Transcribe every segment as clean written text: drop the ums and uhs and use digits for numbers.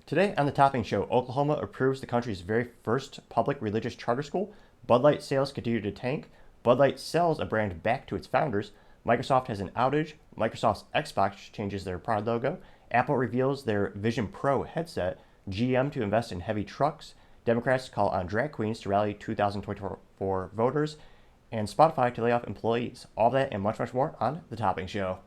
Today on the Topping Show, Oklahoma approves the country's very first public religious charter school. Bud Light sales continue to tank. Bud Light sells a brand back to its founders. Microsoft has an outage. Microsoft's Xbox changes their product logo. Apple reveals their Vision Pro headset. GM to invest in heavy trucks. Democrats call on drag queens to rally 2024 voters. And Spotify to lay off employees. All that and much, much more on the Topping Show.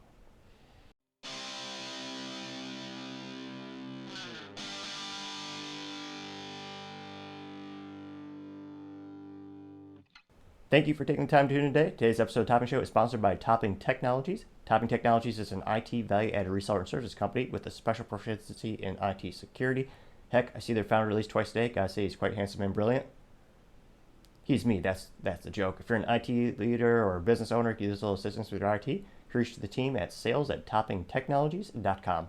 Thank you for taking the time to tune in today. Today's episode of Topping Show is sponsored by Topping Technologies. Topping Technologies is an IT value-added reseller and services company with a special proficiency in IT security. Heck, I see their founder released twice a day. Gotta say, he's quite handsome and brilliant. He's me. That's the joke. If you're an IT leader or a business owner, you need a little assistance with your IT, reach the team at sales@toppingtechnologies.com.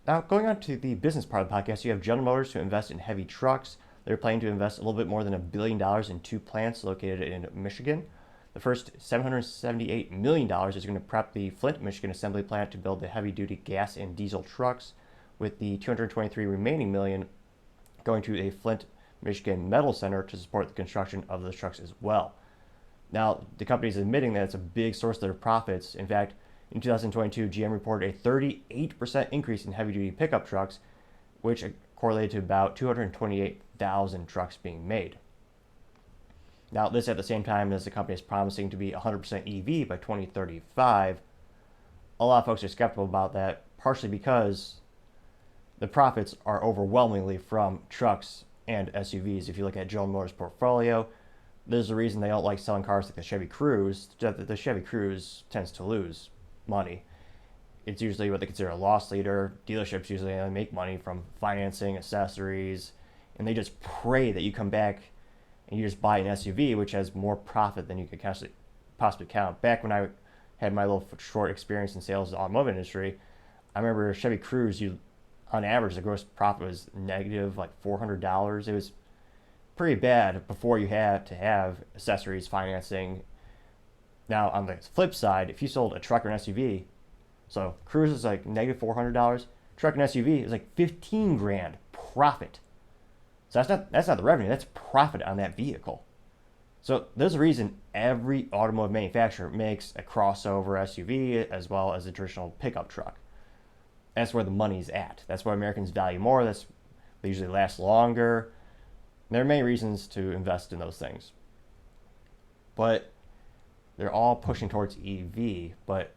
Now, going on to the business part of the podcast, you have General Motors to invest in heavy trucks. They're planning to invest a little bit more than $1 billion in two plants located in Michigan. The first $778 million is going to prep the Flint, Michigan assembly plant to build the heavy-duty gas and diesel trucks, with the $223 remaining million going to a Flint, Michigan metal center to support the construction of those trucks as well. Now, the company is admitting that it's a big source of their profits. In fact, in 2022, GM reported a 38% increase in heavy-duty pickup trucks, which correlated to about 228,000 trucks being made. Now, this at the same time as the company is promising to be 100% EV by 2035. A lot of folks are skeptical about that, partially because the profits are overwhelmingly from trucks and SUVs. If you look at General Motors' portfolio, there's a reason they don't like selling cars like the Chevy Cruze. The Chevy Cruze tends to lose money. It's usually what they consider a loss leader. Dealerships usually only make money from financing, accessories, and they just pray that you come back and you just buy an SUV, which has more profit than you could possibly count. Back when I had my little short experience in sales in the automotive industry, I remember Chevy Cruze, on average, the gross profit was negative like $400. It was pretty bad before you had to have accessories, financing. Now, on the flip side, if you sold a truck or an SUV, so Cruze is like negative $400. Truck and SUV is like 15 grand profit. So that's not the revenue, that's profit on that vehicle. So there's a reason every automotive manufacturer makes a crossover SUV as well as a traditional pickup truck. That's where the money's at. That's what Americans value more. They usually last longer. There are many reasons to invest in those things. But they're all pushing towards EV. But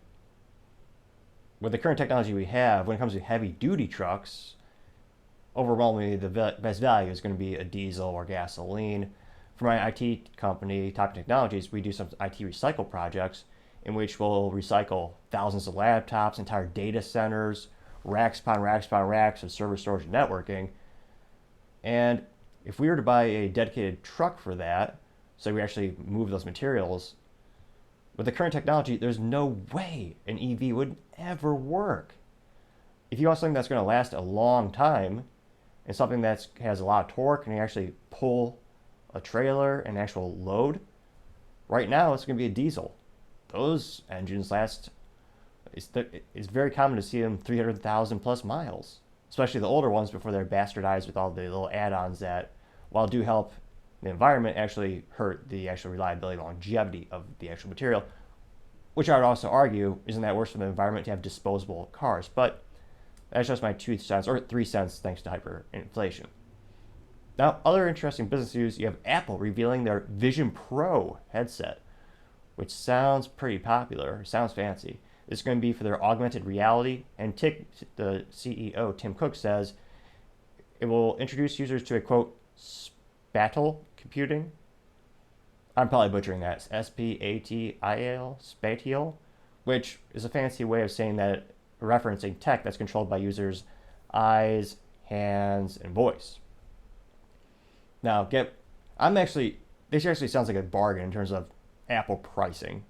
with the current technology we have, when it comes to heavy-duty trucks, overwhelmingly the best value is going to be a diesel or gasoline. For my IT company, Topping Technologies, we do some IT recycle projects in which we'll recycle thousands of laptops, entire data centers, racks upon racks upon racks of server storage and networking. And if we were to buy a dedicated truck for that, so we actually move those materials, with the current technology, there's no way an EV would ever work. If you want something that's going to last a long time and something that has a lot of torque and you actually pull a trailer and actual load, right now it's going to be a diesel. Those engines last, it's very common to see them 300,000 plus miles, especially the older ones before they're bastardized with all the little add-ons that, while do help the environment, actually hurt the actual reliability and longevity of the actual material, which I would also argue, isn't that worse for the environment to have disposable cars? But that's just my 2 cents, or 3 cents, thanks to hyperinflation. Now, other interesting business news, you have Apple revealing their Vision Pro headset, which sounds pretty popular, sounds fancy. It's going to be for their augmented reality, and the CEO, Tim Cook, says it will introduce users to a, quote, spatial computing. I'm probably butchering that. S-P-A-T-I-A-L, spatial, which is a fancy way of saying that, referencing tech that's controlled by users' eyes, hands, and voice. Now, this actually sounds like a bargain in terms of Apple pricing.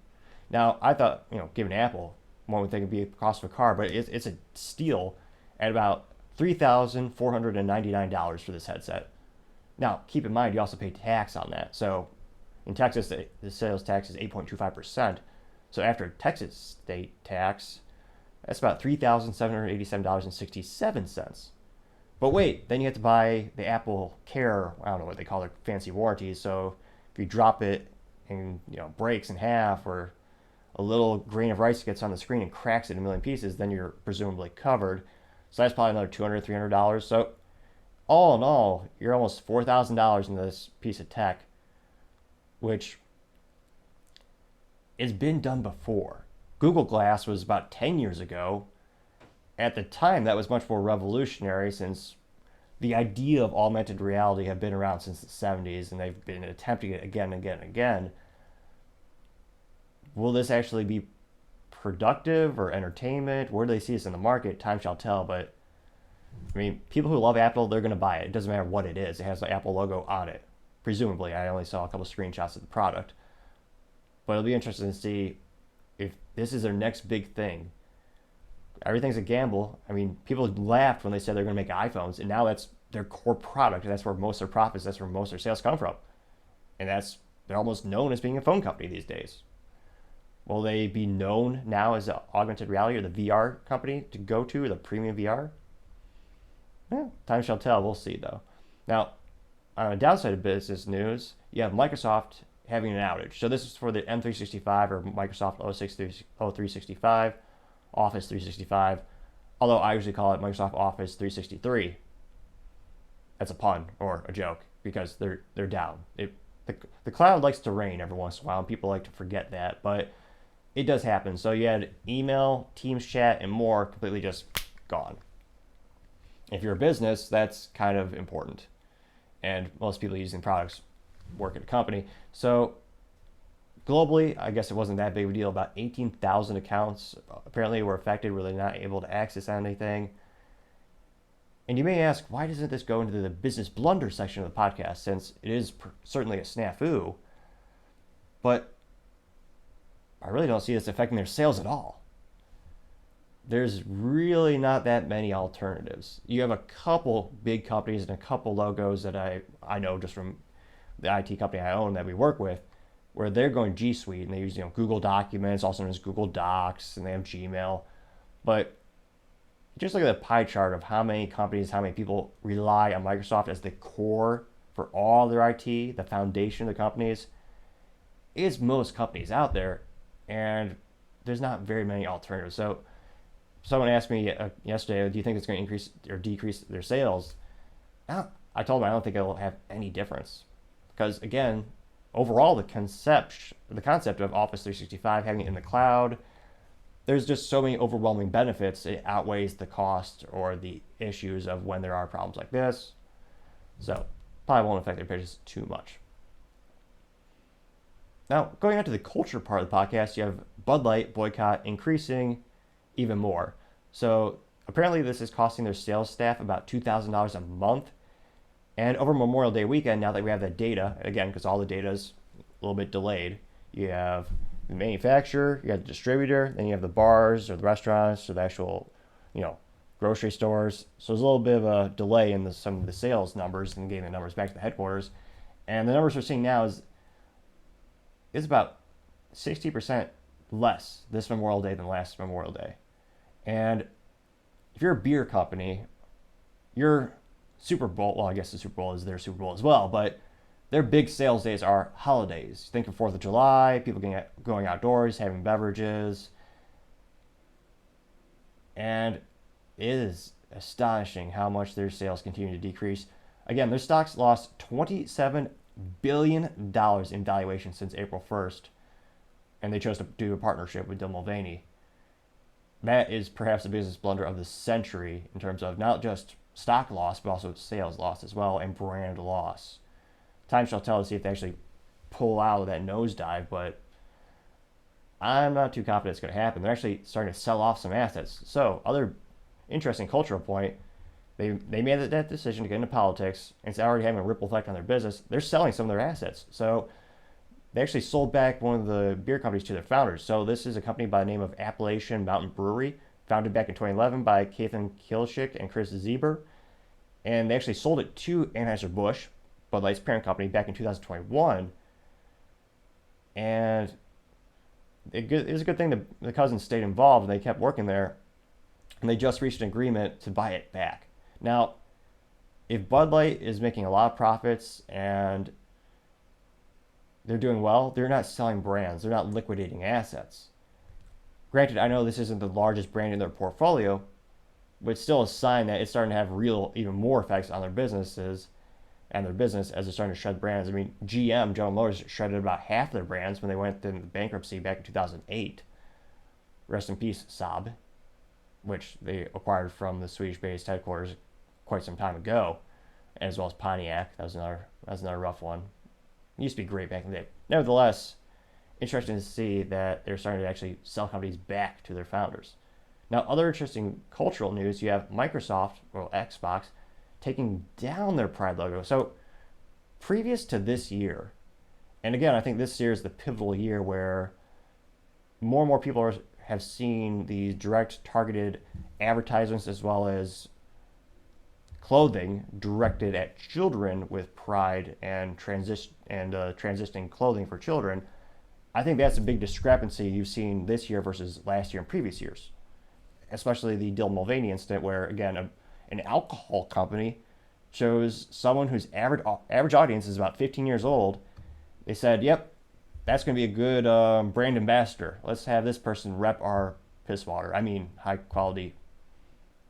Now, I thought, given Apple, one would think it'd be a cost of a car, but it's a steal at about $3,499 for this headset. Now, keep in mind, you also pay tax on that. So in Texas, the sales tax is 8.25%. So after Texas state tax, That's about $3,787.67. But wait, then you have to buy the Apple Care, I don't know what they call their fancy warranties. So if you drop it and breaks in half, or a little grain of rice gets on the screen and cracks it in a million pieces, then you're presumably covered. So that's probably another $200, $300. So all in all, you're almost $4,000 in this piece of tech, which has been done before. Google Glass was about 10 years ago. At the time, that was much more revolutionary, since the idea of augmented reality had been around since the 70s, and they've been attempting it again and again and again. Will this actually be productive or entertainment? Where do they see this in the market? Time shall tell. But I mean, people who love Apple, they're going to buy it. It doesn't matter what it is. It has the Apple logo on it. Presumably, I only saw a couple screenshots of the product. But it'll be interesting to see if this is their next big thing. Everything's a gamble. I mean, people laughed when they said they're going to make iPhones, and now that's their core product. That's where most of their profits, that's where most of their sales come from. And they're almost known as being a phone company these days. Will they be known now as the augmented reality or the VR company to go to, the premium VR? Time shall tell. We'll see, though. Now, on the downside of business news, you have Microsoft having an outage. So this is for the M365 or Microsoft 0365, Office 365, although I usually call it Microsoft Office 363. That's a pun or a joke, because they're down. The cloud likes to rain every once in a while, and people like to forget that, but it does happen. So you had email, Teams chat, and more completely just gone. If you're a business, that's kind of important. And most people using products work at a company. So globally, I guess it wasn't that big of a deal. About 18,000 accounts apparently were affected, where they're not able to access anything. And you may ask, why doesn't this go into the business blunder section of the podcast, since it is certainly a snafu? But I really don't see this affecting their sales at all. There's really not that many alternatives. You have a couple big companies and a couple logos that I know just from the IT company I own that we work with, where they're going G Suite, and they use Google Documents, also known as Google Docs, and they have Gmail. But just look at the pie chart of how many companies, how many people rely on Microsoft as the core for all their IT, the foundation of the companies. It's most companies out there, and there's not very many alternatives. So someone asked me yesterday, do you think it's going to increase or decrease their sales? I told them I don't think it'll have any difference, because again, overall the concept of Office 365, having it in the cloud, there's just so many overwhelming benefits. It outweighs the cost or the issues of when there are problems like this. So probably won't affect their pitches too much. Now, going on to the culture part of the podcast, you have Bud Light boycott increasing even more. So apparently this is costing their sales staff about $2,000 a month. And over Memorial Day weekend, now that we have that data, again, because all the data is a little bit delayed, you have the manufacturer, you have the distributor, then you have the bars or the restaurants or the actual, grocery stores. So there's a little bit of a delay in some of the sales numbers and getting the numbers back to the headquarters. And the numbers we're seeing now is about 60% less this Memorial Day than last Memorial Day. And if you're a beer company, your Super Bowl, well, I guess the Super Bowl is their Super Bowl as well, but their big sales days are holidays. Think of 4th of July, people going outdoors, having beverages. And it is astonishing how much their sales continue to decrease. Again, their stocks lost $27 billion in valuation since April 1st, and they chose to do a partnership with Bill Mulvaney. That is perhaps the business blunder of the century in terms of not just stock loss, but also sales loss as well, and brand loss. Time shall tell to see if they actually pull out of that nosedive, but I'm not too confident it's going to happen. They're actually starting to sell off some assets. So, other interesting cultural point, they made that decision to get into politics, and it's already having a ripple effect on their business. They're selling some of their assets. So, they actually sold back one of the beer companies to their founders. So, this is a company by the name of Appalachian Mountain Brewery, founded back in 2011 by Kathan Kilshick and Chris Zeber. And they actually sold it to Anheuser Busch, Bud Light's parent company, back in 2021. And it was a good thing the cousins stayed involved and they kept working there. and they just reached an agreement to buy it back. Now, if Bud Light is making a lot of profits and they're doing well, they're not selling brands, they're not liquidating assets. Granted, I know this isn't the largest brand in their portfolio, but it's still a sign that it's starting to have real, even more effects on their businesses and their business as they're starting to shed brands. I mean, GM, General Motors, shredded about half their brands when they went into bankruptcy back in 2008. Rest in peace, Saab, which they acquired from the Swedish-based headquarters quite some time ago, as well as Pontiac. That was another rough one. It used to be great back in the day. Nevertheless, interesting to see that they're starting to actually sell companies back to their founders. Now, other interesting cultural news, you have Microsoft, or Xbox, taking down their Pride logo. So previous to this year, and again, I think this year is the pivotal year where more and more people have seen these direct targeted advertisements as well as clothing directed at children with Pride and transitioning clothing for children. I think that's a big discrepancy you've seen this year versus last year and previous years, especially the Dylan Mulvaney incident where, again, an alcohol company chose someone whose average audience is about 15 years old. They said, yep, that's going to be a good brand ambassador. Let's have this person rep our piss water. I mean, high quality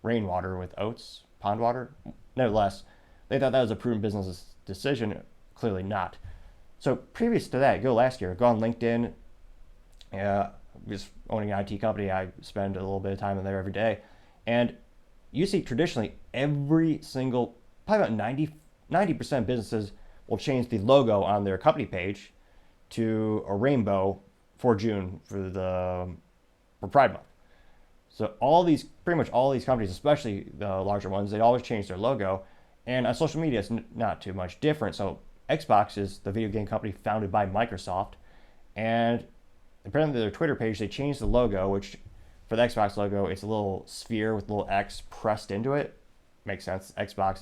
rainwater with oats, pond water. Nevertheless, they thought that was a prudent business decision. Clearly not. So previous to that, last year, go on LinkedIn. Was owning an IT company. I spend a little bit of time in there every day. And you see traditionally every single, probably about 90% of businesses will change the logo on their company page to a rainbow for June for Pride Month. So pretty much all these companies, especially the larger ones, they always change their logo. And on social media, it's not too much different. So Xbox is the video game company founded by Microsoft. And apparently their Twitter page, they changed the logo, which for the Xbox logo, it's a little sphere with a little X pressed into it. Makes sense, Xbox.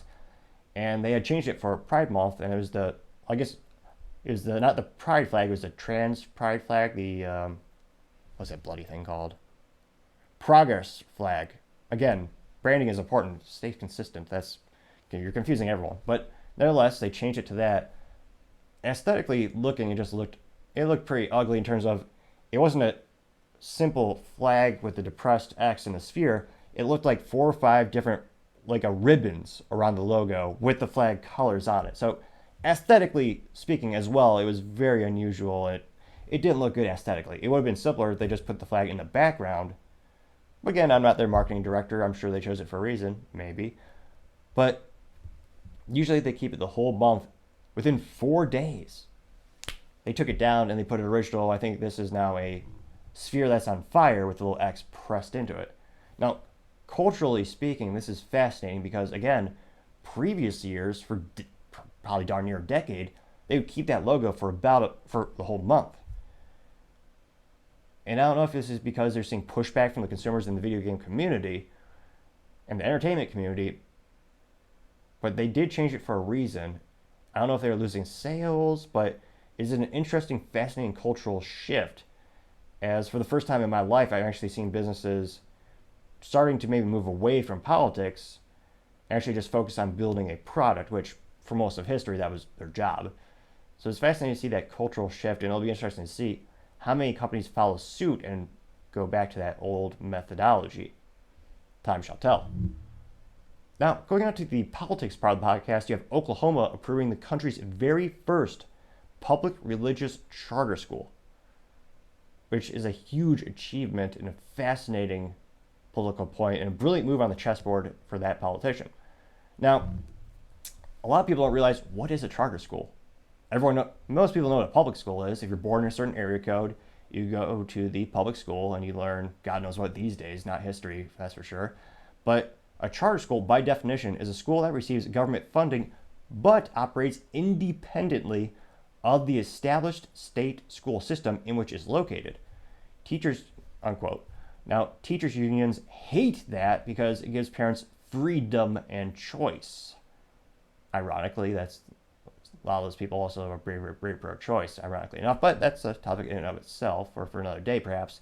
And they had changed it for Pride Month, and it was not the Pride flag, it was the trans Pride flag, what's that bloody thing called? Progress flag. Again, branding is important. Stay consistent. You're confusing everyone. But nevertheless, they changed it to that. Aesthetically looking, it looked pretty ugly in terms of it wasn't a simple flag with the depressed X and the sphere. It looked like 4 or 5 different ribbons around the logo with the flag colors on it. So aesthetically speaking as well, it was very unusual. It didn't look good aesthetically. It would have been simpler if they just put the flag in the background. Again, I'm not their marketing director. I'm sure they chose it for a reason, maybe. But usually they keep it the whole month. Within 4 days, they took it down and they put an original. I think this is now a sphere that's on fire with a little X pressed into it. Now, culturally speaking, this is fascinating because, again, previous years, for probably darn near a decade, they would keep that logo for the whole month. And I don't know if this is because they're seeing pushback from the consumers in the video game community and the entertainment community, but they did change it for a reason. I don't know if they were losing sales, but it's an interesting, fascinating cultural shift. As for the first time in my life, I've actually seen businesses starting to maybe move away from politics and actually just focus on building a product, which for most of history, that was their job. So it's fascinating to see that cultural shift, and it'll be interesting to see how many companies follow suit and go back to that old methodology. Time shall tell. Now, going on to the politics part of the podcast, you have Oklahoma approving the country's very first public religious charter school, which is a huge achievement and a fascinating political point and a brilliant move on the chessboard for that politician. Now, a lot of people don't realize, what is a charter school? Most people know what a public school is. If you're born in a certain area code, you go to the public school and you learn God knows what these days, not history, that's for sure. But a charter school, by definition, is a school that receives government funding but operates independently of the established state school system in which it's located. Teachers, unquote. Now, teachers' unions hate that because it gives parents freedom and choice. Ironically, a lot of those people also are very pro-choice, ironically enough, but that's a topic in and of itself, or for another day perhaps.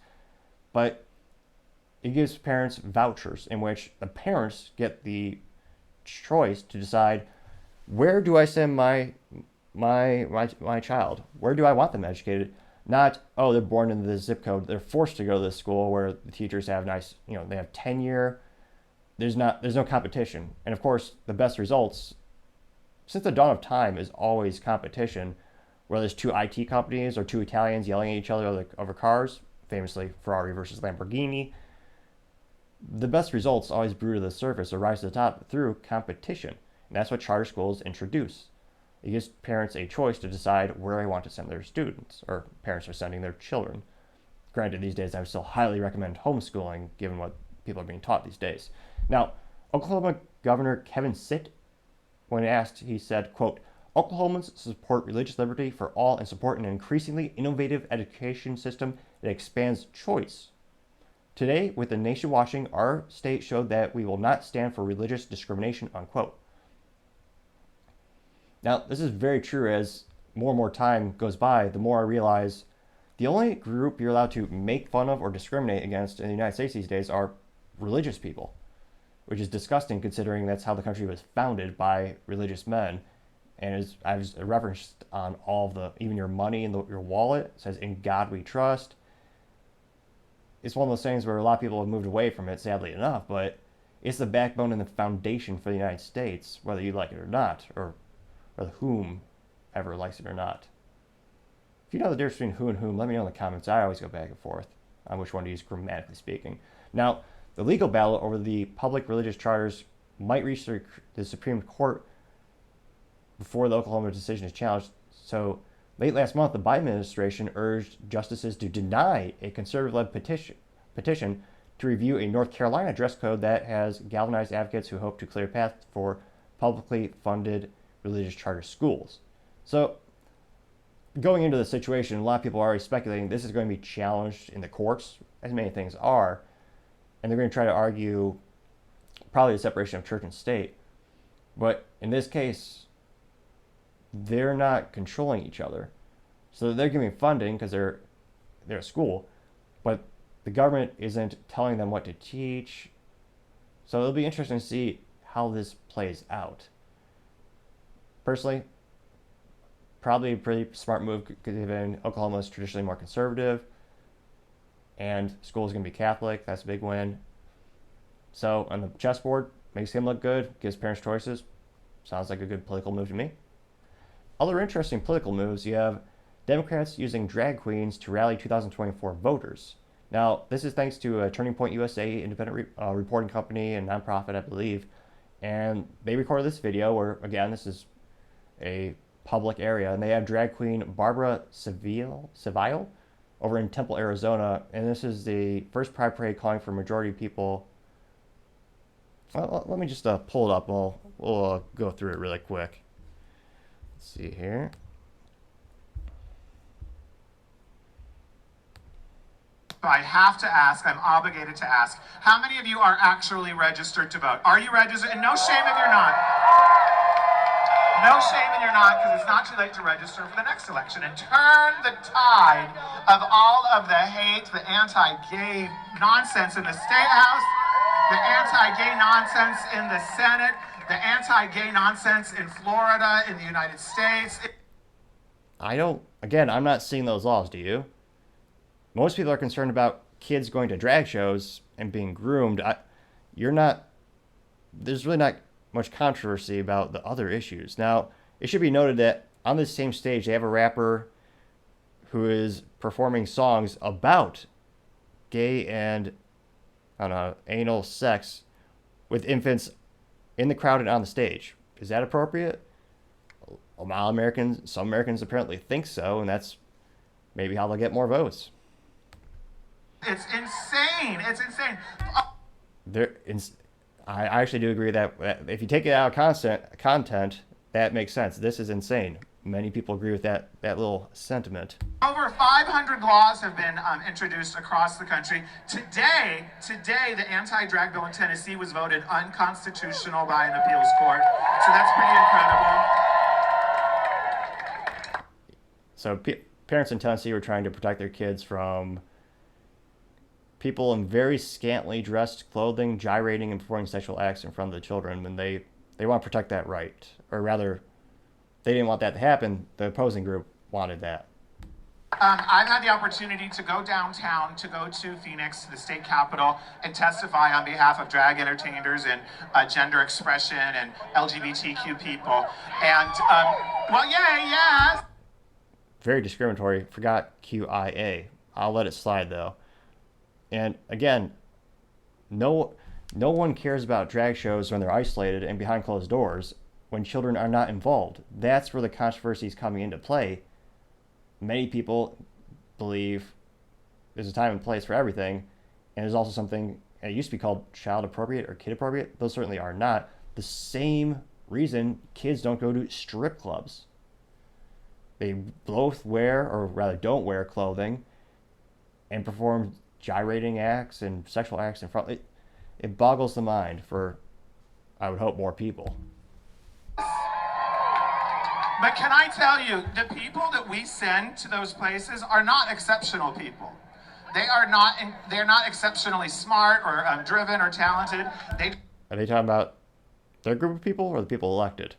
But it gives parents vouchers in which the parents get the choice to decide, where do I send my child? Where do I want them educated? Not, oh, they're born into this zip code. They're forced to go to this school where the teachers have nice, they have tenure. There's no competition. And of course, the best results, since the dawn of time, is always competition, where there's two IT companies or two Italians yelling at each other over cars, famously Ferrari versus Lamborghini. The best results always brew to the surface or rise to the top through competition. And that's what charter schools introduce. It gives parents a choice to decide where they want to send their students, or parents are sending their children. Granted, these days I would still highly recommend homeschooling, given what people are being taught these days. Now, Oklahoma Governor Kevin Stitt, when asked, he said, quote, Oklahomans support religious liberty for all and support an increasingly innovative education system that expands choice. Today, with the nation watching, our state showed that we will not stand for religious discrimination, unquote. Now, this is very true. As more and more time goes by, the more I realize the only group you're allowed to make fun of or discriminate against in the United States these days are religious people, which is disgusting considering that's how the country was founded, by religious men. And as I've referenced on all of the, even your money in your wallet, it says, in God we trust. It's one of those things where a lot of people have moved away from it, sadly enough, but it's the backbone and the foundation for the United States, whether you like it or not, or whom ever likes it or not. If you know the difference between who and whom, let me know in the comments. I always go back and forth on which one to use grammatically speaking. Now, the legal battle over the public religious charters might reach the Supreme Court before the Oklahoma decision is challenged. So late last month, the Biden administration urged justices to deny a conservative-led petition to review a North Carolina dress code that has galvanized advocates who hope to clear a path for publicly funded religious charter schools. So going into the situation, a lot of people are already speculating this is going to be challenged in the courts, as many things are, and they're going to try to argue probably the separation of church and state. But in this case, they're not controlling each other. So they're giving funding because they're a school, but the government isn't telling them what to teach. So it'll be interesting to see how this plays out. Personally, probably a pretty smart move, given Oklahoma is traditionally more conservative and school is going to be Catholic. That's a big win. So on the chessboard, makes him look good, gives parents choices. Sounds like a good political move to me. Other interesting political moves, you have Democrats using drag queens to rally 2024 voters. Now, this is thanks to a Turning Point USA independent reporting company and nonprofit, I believe. And they recorded this video where, again, this is a public area, and they have drag queen Barbara Seville over in Temple, Arizona, and this is the first pride parade calling for majority people. Well, let me just pull it up. We'll go through it really quick. Let's see here. I have to ask, I'm obligated to ask, how many of you are actually registered to vote? Are you registered? And no shame if you're not. No shame if you're not, because it's not too late to register for the next election and turn the tide of all of the hate, the anti-gay nonsense in the State House, the anti-gay nonsense in the Senate, the anti-gay nonsense in Florida, in the United States. I'm not seeing those laws, do you? Most people are concerned about kids going to drag shows and being groomed. There's really not much controversy about the other issues. Now, it should be noted that on this same stage, they have a rapper who is performing songs about gay and, anal sex with infants in the crowd and on the stage. Is that appropriate? Some Americans apparently think so, and that's maybe how they'll get more votes. It's insane. It's insane. I actually do agree that if you take it out of content, that makes sense. This is insane. Many people agree with that little sentiment. Over 500 laws have been introduced across the country. Today, the anti-drag bill in Tennessee was voted unconstitutional by an appeals court. So that's pretty incredible. So parents in Tennessee were trying to protect their kids from people in very scantily dressed clothing gyrating and performing sexual acts in front of the children when they want to protect that right. Or rather, they didn't want that to happen. The opposing group wanted that. I've had the opportunity to go downtown, to go to Phoenix, the state capitol, and testify on behalf of drag entertainers and gender expression and LGBTQ people. And, well, yeah. Very discriminatory. Forgot QIA. I'll let it slide, though. And again, no one cares about drag shows when they're isolated and behind closed doors, when children are not involved. That's where the controversy is coming into play. Many people believe there's a time and place for everything, and there's also something, it used to be called child appropriate or kid appropriate. Those certainly are not. The same reason kids don't go to strip clubs. They both wear, or rather don't wear, clothing and perform gyrating acts and sexual acts in front. It boggles the mind for, I would hope, more people. But can I tell you, the people that we send to those places are not exceptional people. They're not exceptionally smart or driven or talented. Are they talking about their group of people or the people elected?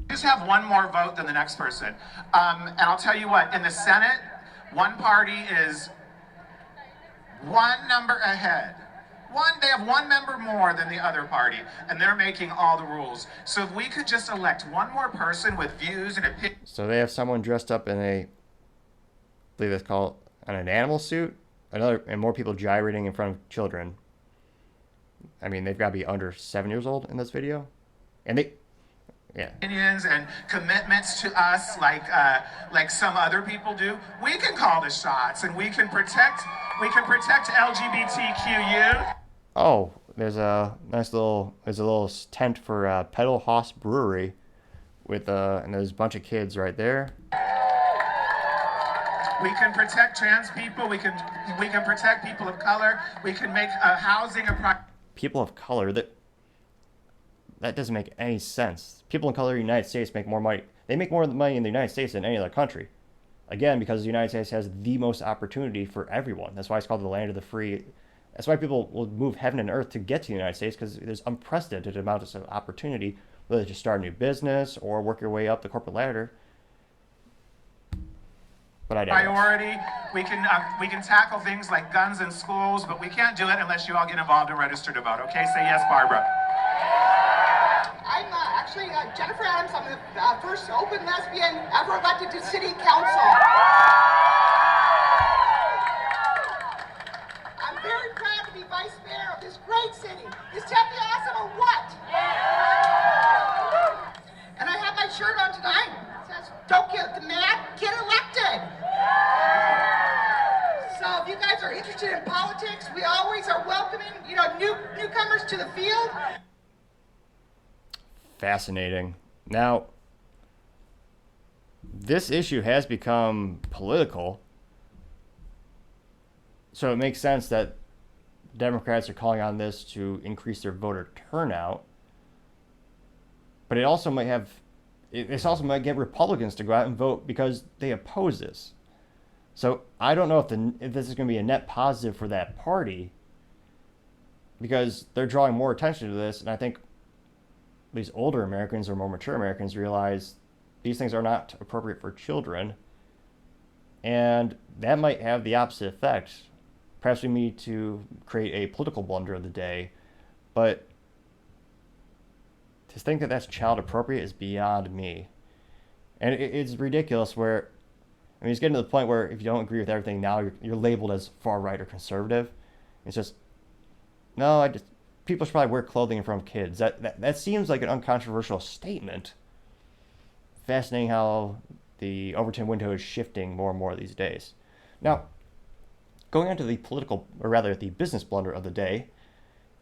Just have one more vote than the next person. And I'll tell you what, in the Senate, one party is one number ahead. They have one member more than the other party, and they're making all the rules. So if we could just elect one more person with views and opinions. So they have someone dressed up in I believe it's called an animal suit, and more people gyrating in front of children. I mean, they've got to be under 7 years old in this video, and opinions and commitments to us like some other people do. We can call the shots, and we can protect LGBTQ youth. Oh, there's a little tent for Pedal Hoss Brewery with and there's a bunch of kids right there. We can protect trans people. We can protect people of color. We can make housing a people of color. That doesn't make any sense. People of color in the United States make more money. They make more money in the United States than any other country. Again, because the United States has the most opportunity for everyone. That's why it's called the land of the free. That's why people will move heaven and earth to get to the United States, because there's unprecedented amounts of opportunity, whether to start a new business or work your way up the corporate ladder. But I digress. Priority. We can tackle things like guns in schools, but we can't do it unless you all get involved and register to vote. Okay? Say yes, Barbara. I'm actually Jennifer Adams. I'm the first open lesbian ever elected to city council. I'm very proud to be vice mayor of this great city. Is Tempe awesome or what? And I have my shirt on tonight. It says, "Don't get mad, get elected." So if you guys are interested in politics, we always are welcoming, newcomers to the field. Fascinating. Now, this issue has become political, so it makes sense that Democrats are calling on this to increase their voter turnout. But it also might get Republicans to go out and vote because they oppose this. So I don't know if this is going to be a net positive for that party, because they're drawing more attention to this, and I think these older Americans or more mature Americans realize these things are not appropriate for children, and that might have the opposite effect. Perhaps we need to create a political blunder of the day, but to think that that's child appropriate is beyond me. And it's ridiculous it's getting to the point where if you don't agree with everything now, you're labeled as far right or conservative. It's just, people should probably wear clothing in front of kids. That seems like an uncontroversial statement. Fascinating how the Overton window is shifting more and more these days. Now, going on to the business blunder of the day,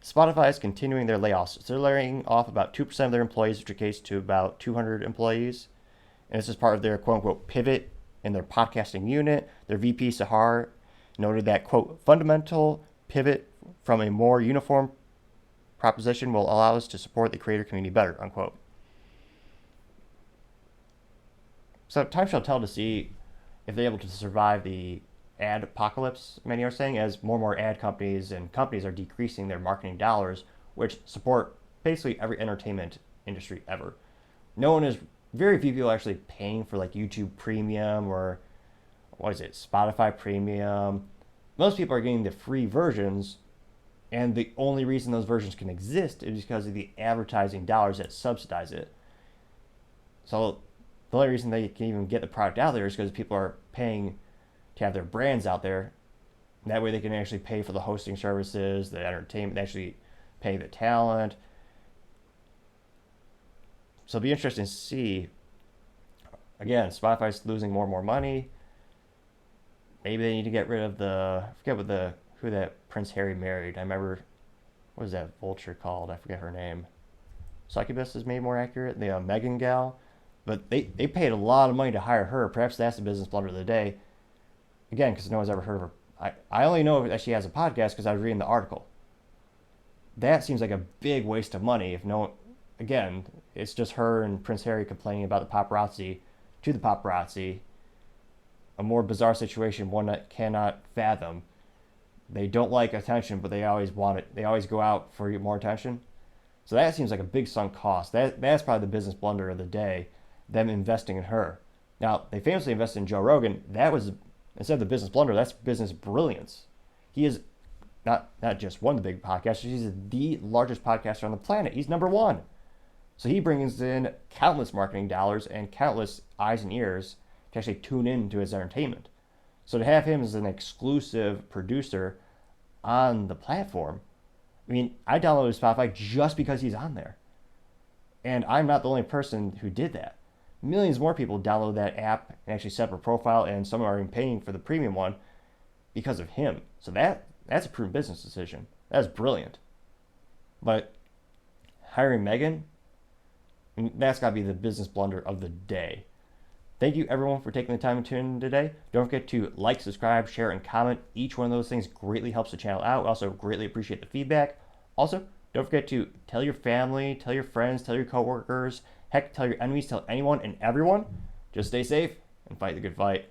Spotify is continuing their layoffs. So they're laying off about 2% of their employees, which equates to about 200 employees. And this is part of their quote-unquote pivot in their podcasting unit. Their VP, Sahar, noted that, quote, fundamental pivot from a more uniform proposition will allow us to support the creator community better, unquote. So time shall tell to see if they're able to survive the ad apocalypse, many are saying, as more and more ad companies and companies are decreasing their marketing dollars, which support basically every entertainment industry ever. No one is, very few people are actually paying for like YouTube Premium or what is it, Spotify Premium. Most people are getting the free versions, and the only reason those versions can exist is because of the advertising dollars that subsidize it. So the only reason they can even get the product out there is because people are paying to have their brands out there. And that way they can actually pay for the hosting services, the entertainment, actually pay the talent. So it'll be interesting to see. Again, Spotify's losing more and more money. Maybe they need to get rid of I forget who that Prince Harry married. I remember, what was that vulture called? I forget her name. Succubus is maybe more accurate. The Megan gal. But they paid a lot of money to hire her. Perhaps that's the business blunder of the day. Again, because no one's ever heard of her. I only know that she has a podcast because I was reading the article. That seems like a big waste of money. If no, again, it's just her and Prince Harry complaining about the paparazzi to the paparazzi. A more bizarre situation, one that cannot fathom. They don't like attention, but they always want it. They always go out for more attention. So that seems like a big sunk cost. That's probably the business blunder of the day, them investing in her. Now, they famously invested in Joe Rogan. That was, instead of the business blunder, that's business brilliance. He is not just one of the big podcasters, he's the largest podcaster on the planet. He's number one. So he brings in countless marketing dollars and countless eyes and ears to actually tune in to his entertainment. So to have him as an exclusive producer on the platform, I mean, I downloaded Spotify just because he's on there. And I'm not the only person who did that. Millions more people download that app and actually set up a profile, and some are even paying for the premium one because of him. So that's a proven business decision. That's brilliant. But hiring Megan, that's got to be the business blunder of the day. Thank you, everyone, for taking the time to tune in today. Don't forget to like, subscribe, share, and comment. Each one of those things greatly helps the channel out. We also greatly appreciate the feedback. Also, don't forget to tell your family, tell your friends, tell your coworkers, heck, tell your enemies, tell anyone and everyone. Just stay safe and fight the good fight.